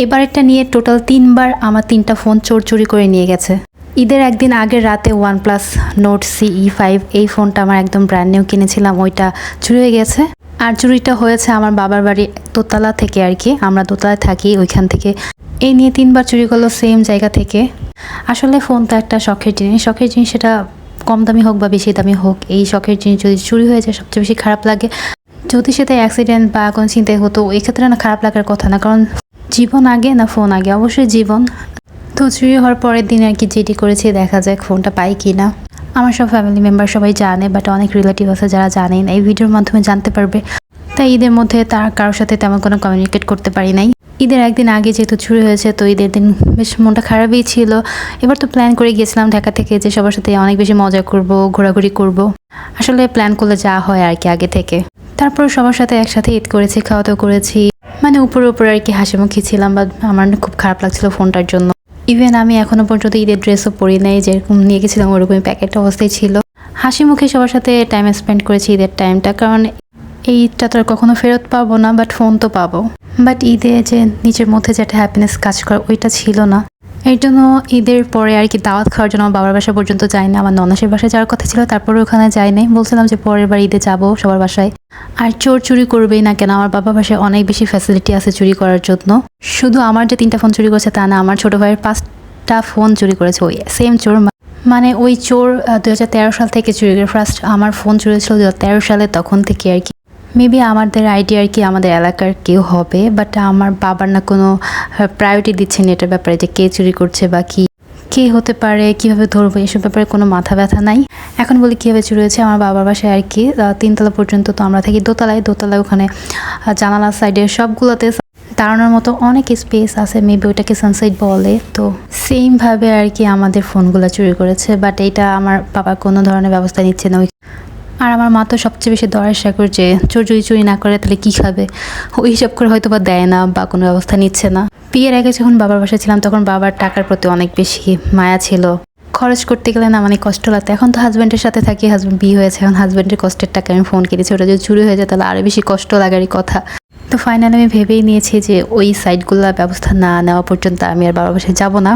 এবারেরটা নিয়ে টোটাল 3বার আমার 3টা ফোন চোর চুরি করে নিয়ে গেছে। ঈদের একদিন আগের রাতে OnePlus Nord CE5 এই ফোনটা আমার একদম ব্র্যান্ড নিউ কিনেছিলাম, ওইটা চুরি হয়ে গেছে। আর চুরিটা হয়েছে আমার বাবার বাড়ি দোতলা থেকে আর কি, আমরা দোতলায় থাকি ওইখান থেকে। এই নিয়ে 3বার চুরি করলো সেম জায়গা থেকে। আসলে ফোন তো একটা শখের জিনিস, সেটা কম দামি হোক বা বেশি দামি হোক, এই শখের জিনিস যদি চুরি হয়ে যায় সবচেয়ে বেশি খারাপ লাগে। যদি সেটা অ্যাক্সিডেন্ট বা কোনো চিন্তায় হতো এক্ষেত্রে না খারাপ লাগার কথা না, কারণ জীবন আগে না ফোন আগে, অবশ্যই জীবন। তো চুরি হওয়ার পরের দিন আর কি যেটি করেছি, দেখা যাক ফোনটা পাই কি না। আমার সব ফ্যামিলি মেম্বার সবাই জানে, বাট অনেক রিলেটিভ আছে যারা জানেন, এই ভিডিওর মাধ্যমে জানতে পারবে। তাই ঈদের মধ্যে তার কারোর সাথে তেমন কোনো কমিউনিকেট করতে পারি নাই। ঈদের একদিন আগে যেহেতু চুরি হয়েছে, তো ঈদের দিন বেশ মনটা খারাপই ছিল। এবার তো প্ল্যান করে গিয়েছিলাম ঢাকা থেকে যে সবার সাথে অনেক বেশি মজা করব, ঘোরাঘুরি করব। আসলে প্ল্যান করলে যা হয় আর কি আগে থেকে। তারপর সবার সাথে একসাথে ঈদ করেছি, খাওয়া দাওয়া করেছি, মানে উপরে উপরে আর কি হাসিমুখী ছিলাম। বা আমার খুব খারাপ লাগছিল ফোনটার জন্য। ইভেন আমি এখনো পর্যন্ত ঈদের ড্রেসও পরি নাই, যেরকম নিয়ে গেছিলাম ওরকমই প্যাকেট অবস্থায় ছিল। হাসি মুখে সবার সাথে টাইম স্পেন্ড করেছি ঈদের টাইমটা, কারণ এই ঈদটা তো আর কখনো ফেরত পাবো না, বাট ফোন তো পাবো। বাট ঈদে যে নিজের মধ্যে যে একটা হ্যাপিনেস কাজ করে ওইটা ছিল না। এর জন্য ঈদের পরে আর কি দাওয়াত খাওয়ার জন্য আমার বাবার বাসা পর্যন্ত যাই না, আমার ননাসের বাসায় যাওয়ার কথা ছিল, তারপরে ওখানে যাই নাই। বলছিলাম যে পরের বার ঈদে যাবো সবার বাসায়। আর চোর চুরি করবেই না কেন, আমার বাবার বাসায় অনেক বেশি ফ্যাসিলিটি আছে চুরি করার জন্য। শুধু আমার যে 3টা ফোন চুরি করেছে তা না, আমার ছোট ভাইয়ের 5টা ফোন চুরি করেছে ওই সেম চোর। মানে ওই চোর 2013 সাল থেকে চুরি করে। ফার্স্ট আমার ফোন চুরি ছিল 2013 সালে, তখন থেকে আর কি। মেবি আমাদের আইডিয়া আর কি আমাদের এলাকার কেউ হবে, বাট আমার বাবার না কোনো প্রায়োরিটি দিচ্ছেন এটার ব্যাপারে যে কে চুরি করছে বা কে হতে পারে, কিভাবে ধরবো, এসব ব্যাপারে কোনো মাথা ব্যথা নাই। এখন বলি কীভাবে চুরি হয়েছে, আমার বাবার বাসায় আর কি 3তলা পর্যন্ত, তো আমরা থাকি দোতলায় ওখানে জানালা সাইডে সবগুলোতে দাঁড়ানোর মতো অনেক স্পেস আছে, মেবি ওইটাকে সানসাইড বলে। তো সেমভাবে আর কি আমাদের ফোনগুলো চুরি করেছে, বাট এইটা আমার বাবা কোনো ধরনের ব্যবস্থা নিচ্ছে না। আর আমার মা তো সবচেয়ে বেশি দয়ার সাগর, যে চোর যদি চুরি না করে তাহলে কী খাবে, ওই হিসাব করে হয়তো বা দেয় না বা কোনো ব্যবস্থা নিচ্ছে না। বিয়ের আগে যখন বাবার বাসায় ছিলাম তখন বাবার টাকার প্রতি অনেক বেশি মায়া ছিল, খরচ করতে গেলে না মানে কষ্ট লাগতো। এখন তো হাজব্যান্ডের সাথে থাকি, হাজব্যান্ড বিয়ে হয়েছে, এখন হাজব্যান্ডের কষ্টের টাকা আমি ফোন কিনেছি, ওটা যদি চুরি হয়ে যায় তাহলে আরও বেশি কষ্ট লাগারই কথা। তো ফাইনালি আমি ভেবেই নিয়েছি যে ওই সাইটগুলোর ব্যবস্থা না নেওয়া পর্যন্ত আমি আর বাবার বাসায় যাবো না।